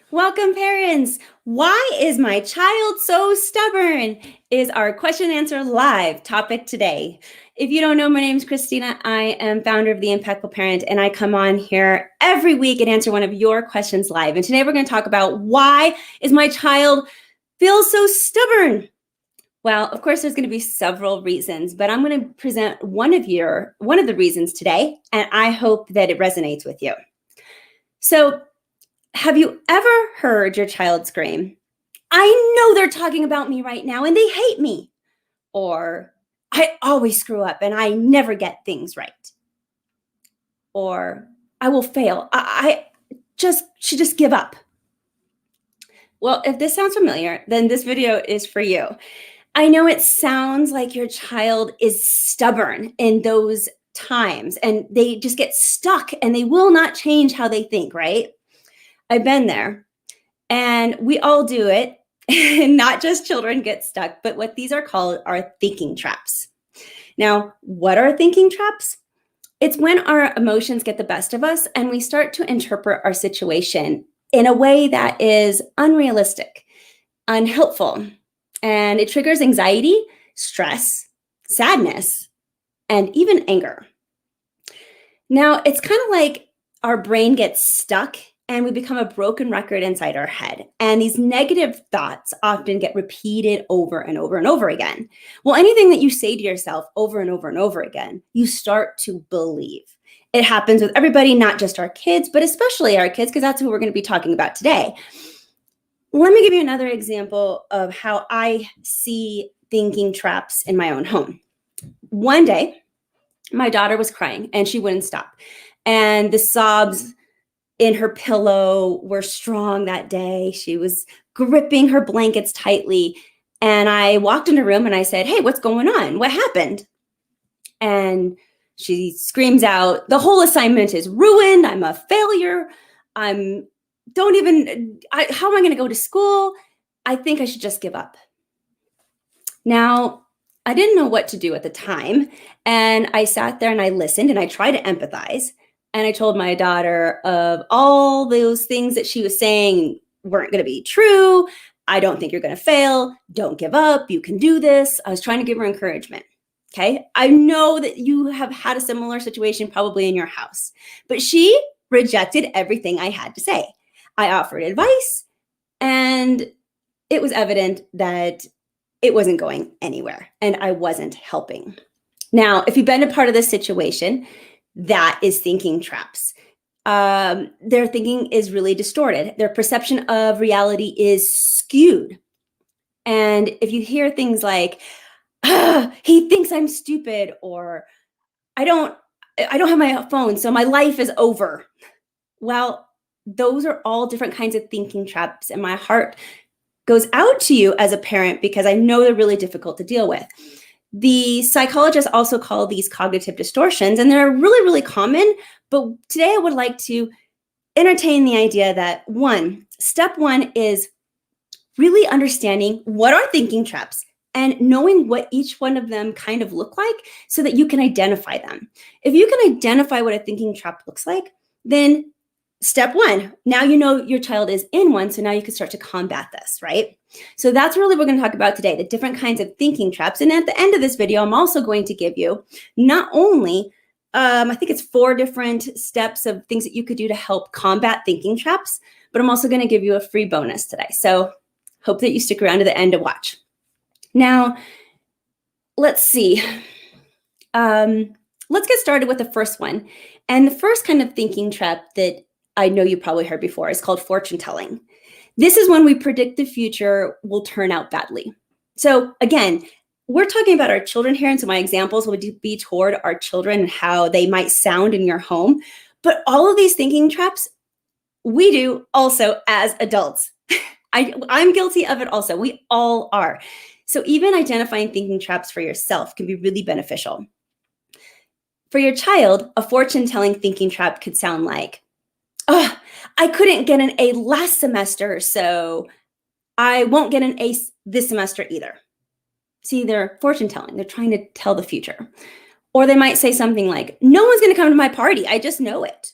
Welcome, parents. Why is my child so stubborn? Is our question and answer live topic today. If you don't know, my name is Christina. I am founder of The Impactful Parent, and I come on here every week and answer one of your questions live. And today we're going to talk about why is my child feel so stubborn? Well, of course, there's going to be several reasons, but I'm going to present one of the reasons today, and I hope that it resonates with you. So, have you ever heard your child scream, "I know they're talking about me right now and they hate me"? Or, "I always screw up and I never get things right." Or, "I will fail. I should just give up." Well, if this sounds familiar, then this video is for you. I know it sounds like your child is stubborn in those times and they just get stuck and they will not change how they think, right? I've been there. And we all do it. Not just children get stuck, but what these are called are thinking traps. Now, what are thinking traps? It's when our emotions get the best of us and we start to interpret our situation in a way that is unrealistic, unhelpful, and it triggers anxiety, stress, sadness, and even anger. Now, it's kind of like our brain gets stuck and we become a broken record inside our head. And these negative thoughts often get repeated over and over and over again. Well, anything that you say to yourself over and over and over again, you start to believe. It happens with everybody, not just our kids, but especially our kids, because that's who we're going to be talking about today. Let me give you another example of how I see thinking traps in my own home. One day, my daughter was crying and she wouldn't stop. And the sobs in her pillow were strong that day. She was gripping her blankets tightly. And I walked in her room and I said, "Hey, what's going on? What happened?" And she screams out, "The whole assignment is ruined. I'm a failure. How am I going to go to school? I think I should just give up." Now, I didn't know what to do at the time. And I sat there and I listened and I tried to empathize. And I told my daughter of all those things that she was saying weren't going to be true. "I don't think you're going to fail. Don't give up. You can do this." I was trying to give her encouragement. Okay. I know that you have had a similar situation probably in your house, but she rejected everything I had to say. I offered advice and it was evident that it wasn't going anywhere and I wasn't helping. Now, if you've been a part of this situation, that is thinking traps. Their thinking is really distorted. Their perception of reality is skewed. And if you hear things like, "He thinks I'm stupid," or I don't have my phone, so my life is over." Well, those are all different kinds of thinking traps. And my heart goes out to you as a parent because I know they're really difficult to deal with. The psychologists also call these cognitive distortions, and they're really, really common. But today I would like to entertain the idea that step one is really understanding what are thinking traps and knowing what each one of them kind of look like so that you can identify them. If you can identify what a thinking trap looks like, then step one, now you know your child is in one, so now you can start to combat this, right? So that's really what we're going to talk about today, the different kinds of thinking traps. And at the end of this video, I'm also going to give you not only, I think it's 4 different steps of things that you could do to help combat thinking traps, but I'm also going to give you a free bonus today. So hope that you stick around to the end to watch. Now, let's see. Let's get started with the first one. And the first kind of thinking trap that I know you probably heard before is called fortune telling. This is when we predict the future will turn out badly. So again, we're talking about our children here, and so my examples would be toward our children and how they might sound in your home. But all of these thinking traps, we do also as adults. I'm guilty of it also. We all are. So even identifying thinking traps for yourself can be really beneficial. For your child, a fortune-telling thinking trap could sound like, "Oh, I couldn't get an A last semester, so I won't get an A this semester either." See, they're fortune telling. They're trying to tell the future. Or they might say something like, "No one's going to come to my party. I just know it."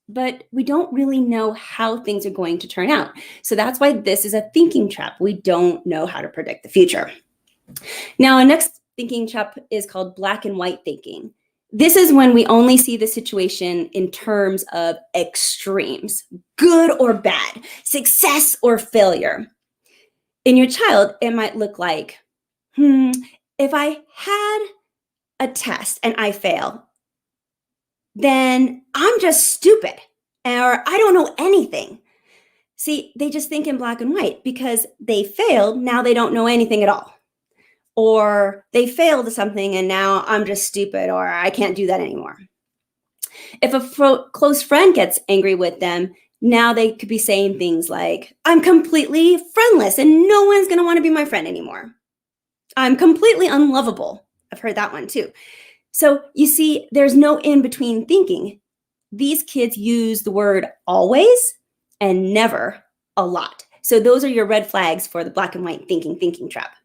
but we don't really know how things are going to turn out. So that's why this is a thinking trap. We don't know how to predict the future. Now, our next thinking trap is called black and white thinking. This is when we only see the situation in terms of extremes, good or bad, success or failure. In your child, it might look like, if I had a test and I fail, then I'm just stupid, or I don't know anything. See, they just think in black and white because they failed, now they don't know anything at all. Or they failed something and now I'm just stupid, or I can't do that anymore. If a close friend gets angry with them, now they could be saying things like, I'm completely friendless and no one's going to want to be my friend anymore. I'm completely unlovable. I've heard that one too. So you see, there's no in-between thinking. These kids use the word always and never a lot. So those are your red flags for the black and white thinking trap.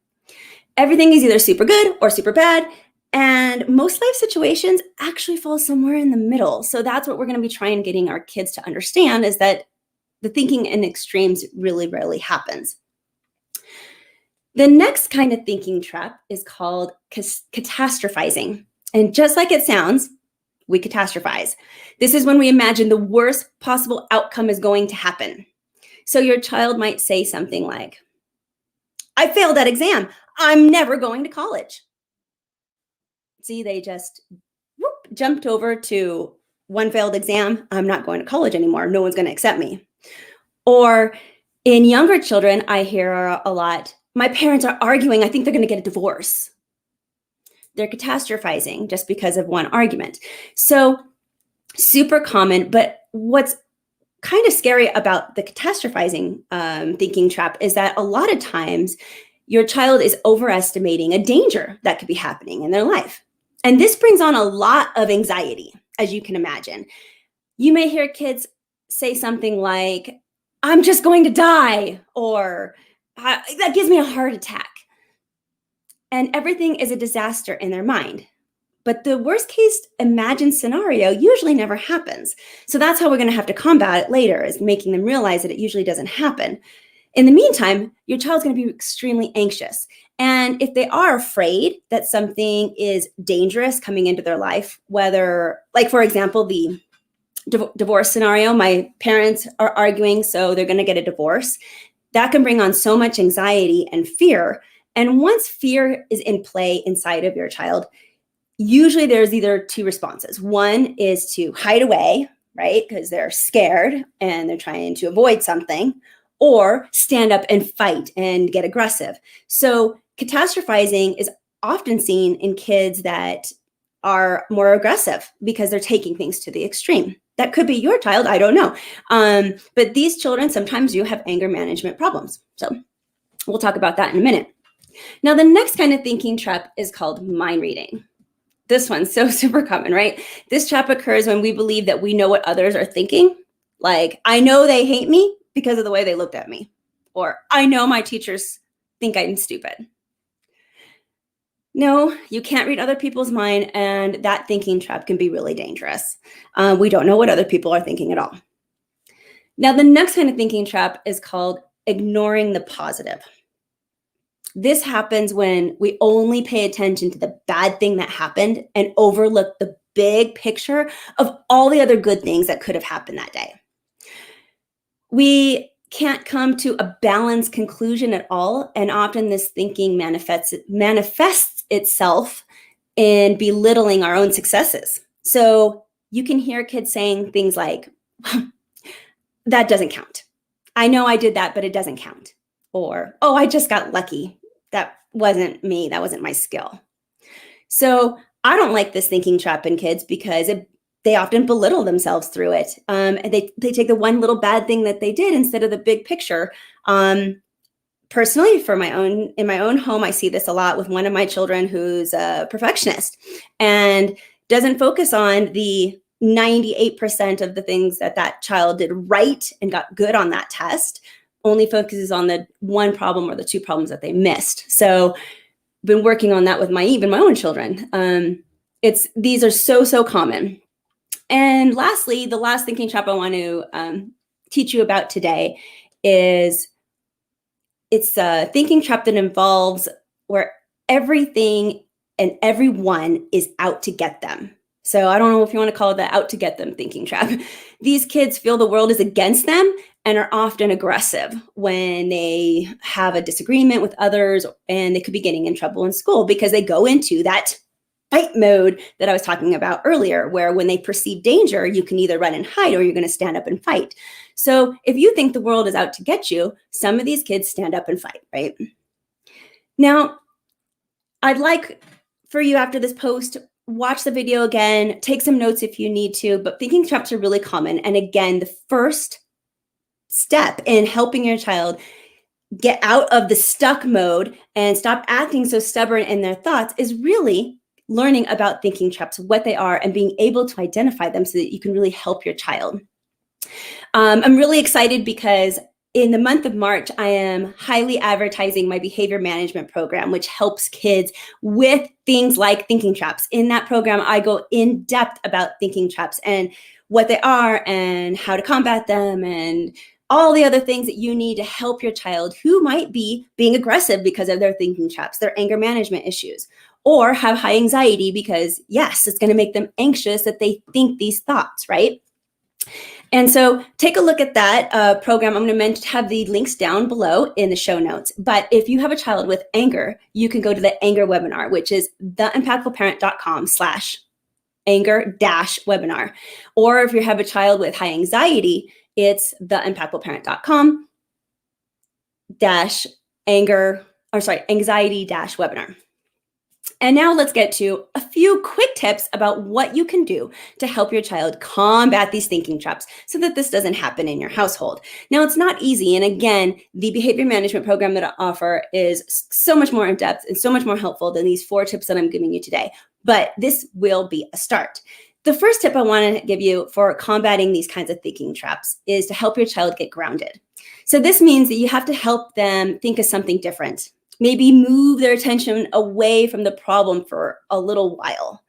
Everything is either super good or super bad, and most life situations actually fall somewhere in the middle. So that's what we're going to be trying getting our kids to understand, is that the thinking in extremes really rarely happens. The next kind of thinking trap is called catastrophizing. And just like it sounds, we catastrophize. This is when we imagine the worst possible outcome is going to happen. So your child might say something like, I failed that exam. I'm never going to college. See, they just jumped over to one failed exam. I'm not going to college anymore. No one's going to accept me. Or in younger children, I hear a lot, my parents are arguing. I think they're going to get a divorce. They're catastrophizing just because of one argument. So super common, but what's kind of scary about the catastrophizing thinking trap is that a lot of times your child is overestimating a danger that could be happening in their life. And this brings on a lot of anxiety, as you can imagine. You may hear kids say something like, I'm just going to die, or that gives me a heart attack. And everything is a disaster in their mind. But the worst case imagined scenario usually never happens. So that's how we're going to have to combat it later, is making them realize that it usually doesn't happen. In the meantime, your child's going to be extremely anxious. And if they are afraid that something is dangerous coming into their life, whether, like, for example, the divorce scenario, my parents are arguing, so they're going to get a divorce, that can bring on so much anxiety and fear. And once fear is in play inside of your child, usually there's either two responses. One is to hide away, right? Because they're scared and they're trying to avoid something, or stand up and fight and get aggressive. So catastrophizing is often seen in kids that are more aggressive because they're taking things to the extreme. That could be your child, I don't know. But these children sometimes do have anger management problems. So we'll talk about that in a minute. Now, the next kind of thinking trap is called mind reading. This one's so super common, right? This trap occurs when we believe that we know what others are thinking. Like, I know they hate me because of the way they looked at me. Or I know my teachers think I'm stupid. No, you can't read other people's mind, and that thinking trap can be really dangerous. We don't know what other people are thinking at all. Now, the next kind of thinking trap is called ignoring the positive. This happens when we only pay attention to the bad thing that happened and overlook the big picture of all the other good things that could have happened that day. We can't come to a balanced conclusion at all, and often this thinking manifests itself in belittling our own successes. So you can hear kids saying things like, that doesn't count. I know I did that, but it doesn't count. Or, oh, I just got lucky. That wasn't me. That wasn't my skill. So I don't like this thinking trap in kids because they often belittle themselves through it. And they take the one little bad thing that they did instead of the big picture. Personally, in my own home, I see this a lot with one of my children who's a perfectionist and doesn't focus on the 98% of the things that child did right and got good on that test, only focuses on the one problem or the two problems that they missed. So I've been working on that with even my own children. These are so common. And lastly, the last thinking trap I want to teach you about today is it's a thinking trap that involves where everything and everyone is out to get them. So I don't know if you want to call it the out to get them thinking trap. These kids feel the world is against them and are often aggressive when they have a disagreement with others, and they could be getting in trouble in school because they go into that fight mode that I was talking about earlier, where when they perceive danger, you can either run and hide or you're going to stand up and fight. So if you think the world is out to get you, some of these kids stand up and fight, right? Now, I'd like for you after this post, watch the video again, take some notes if you need to, but thinking traps are really common. And again, the first step in helping your child get out of the stuck mode and stop acting so stubborn in their thoughts is really learning about thinking traps, what they are, and being able to identify them so that you can really help your child. I'm really excited because in the month of March, I am highly advertising my behavior management program, which helps kids with things like thinking traps. In that program, I go in depth about thinking traps and what they are and how to combat them and all the other things that you need to help your child who might be being aggressive because of their thinking traps, their anger management issues, or have high anxiety because, yes, it's going to make them anxious that they think these thoughts, right? And so take a look at that program. I'm going to have the links down below in the show notes. But if you have a child with anger, you can go to the anger webinar, which is theimpactfulparent.com/anger-webinar. Or if you have a child with high anxiety, it's theimpactfulparent.com/anxiety-webinar. And now let's get to a few quick tips about what you can do to help your child combat these thinking traps so that this doesn't happen in your household. Now, it's not easy. And again, the behavior management program that I offer is so much more in depth and so much more helpful than these 4 tips that I'm giving you today. But this will be a start. The first tip I want to give you for combating these kinds of thinking traps is to help your child get grounded. So this means that you have to help them think of something different. Maybe move their attention away from the problem for a little while.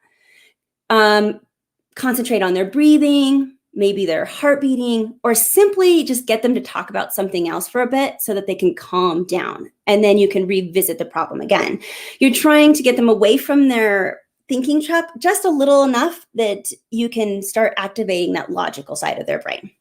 Concentrate on their breathing, maybe their heart beating, or simply just get them to talk about something else for a bit so that they can calm down. And then you can revisit the problem again. You're trying to get them away from their thinking trap just a little enough that you can start activating that logical side of their brain.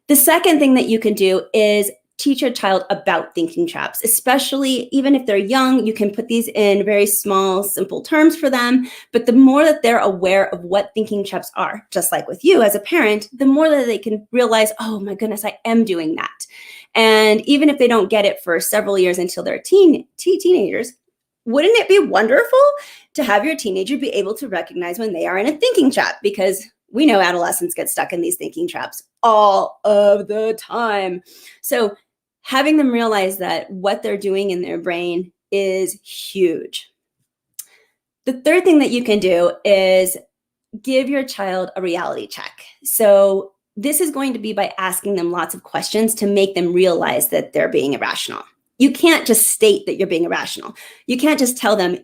The second thing that you can do is teach your child about thinking traps, especially even if they're young. You can put these in very small, simple terms for them. But the more that they're aware of what thinking traps are, just like with you as a parent, the more that they can realize, oh my goodness, I am doing that. And even if they don't get it for several years until they're teenagers, wouldn't it be wonderful to have your teenager be able to recognize when they are in a thinking trap? Because we know adolescents get stuck in these thinking traps all of the time. So having them realize that what they're doing in their brain is huge. The third thing that you can do is give your child a reality check. So this is going to be by asking them lots of questions to make them realize that they're being irrational. You can't just state that you're being irrational. You can't just tell them,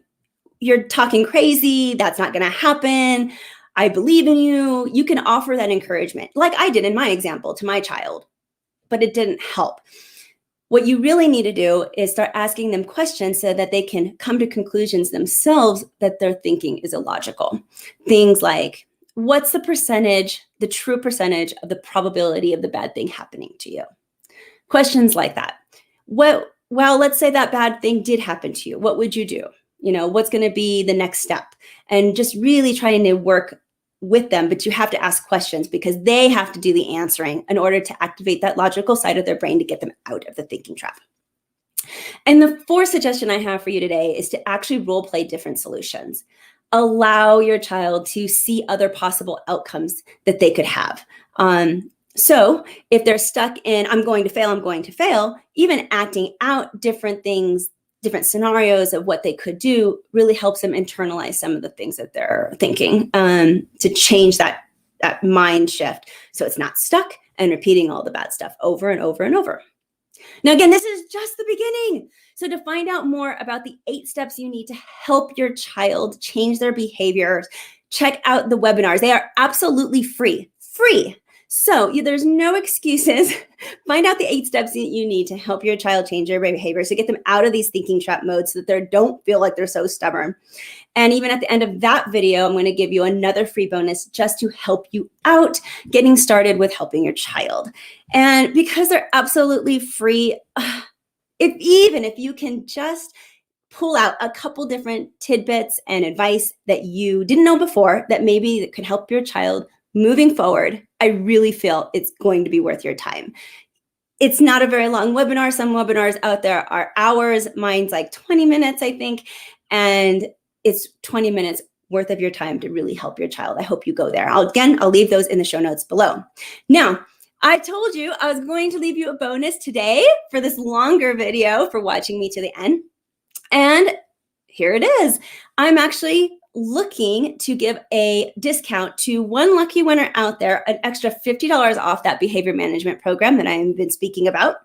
you're talking crazy, that's not going to happen, I believe in you. You can offer that encouragement, like I did in my example to my child, but it didn't help. What you really need to do is start asking them questions so that they can come to conclusions themselves that their thinking is illogical. Things like, what's the percentage, the true percentage of the probability of the bad thing happening to you? Questions like that. Well, let's say that bad thing did happen to you. What would you do? What's going to be the next step? And just really trying to work with them, but you have to ask questions because they have to do the answering in order to activate that logical side of their brain to get them out of the thinking trap. And the fourth suggestion I have for you today is to actually role play different solutions. Allow your child to see other possible outcomes that they could have. So if they're stuck in, I'm going to fail, even acting out different things, different scenarios of what they could do really helps them internalize some of the things that they're thinking to change that mind shift. So it's not stuck and repeating all the bad stuff over and over and over. Now, again, this is just the beginning. So to find out more about the 8 steps you need to help your child change their behaviors, check out the webinars. They are absolutely free. Free. So there's no excuses. Find out the 8 steps that you need to help your child change their behaviors, to get them out of these thinking trap modes so that they don't feel like they're so stubborn. And even at the end of that video, I'm going to give you another free bonus just to help you out getting started with helping your child. And because they're absolutely free, if you can just pull out a couple different tidbits and advice that you didn't know before that maybe that could help your child moving forward, I really feel it's going to be worth your time. It's not a very long webinar. Some webinars out there are hours. Mine's like 20 minutes, I think. And it's 20 minutes worth of your time to really help your child. I hope you go there. I'll leave those in the show notes below. Now, I told you I was going to leave you a bonus today for this longer video for watching me to the end. And here it is. I'm actually looking to give a discount to one lucky winner out there, an extra $50 off that behavior management program that I have been speaking about.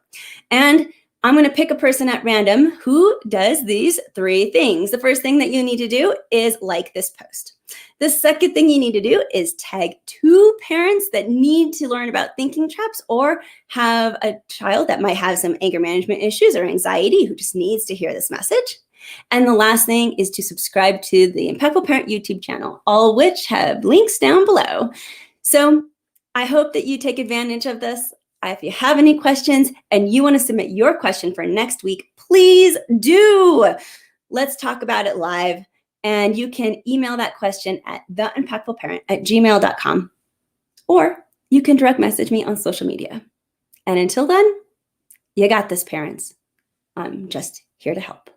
And I'm going to pick a person at random who does these 3 things. The first thing that you need to do is like this post. The second thing you need to do is tag 2 parents that need to learn about thinking traps or have a child that might have some anger management issues or anxiety who just needs to hear this message. And the last thing is to subscribe to the Impactful Parent YouTube channel, all of which have links down below. So I hope that you take advantage of this. If you have any questions and you want to submit your question for next week, please do. Let's talk about it live. And you can email that question at theimpactfulparent@gmail.com, or you can direct message me on social media. And until then, you got this, parents. I'm just here to help.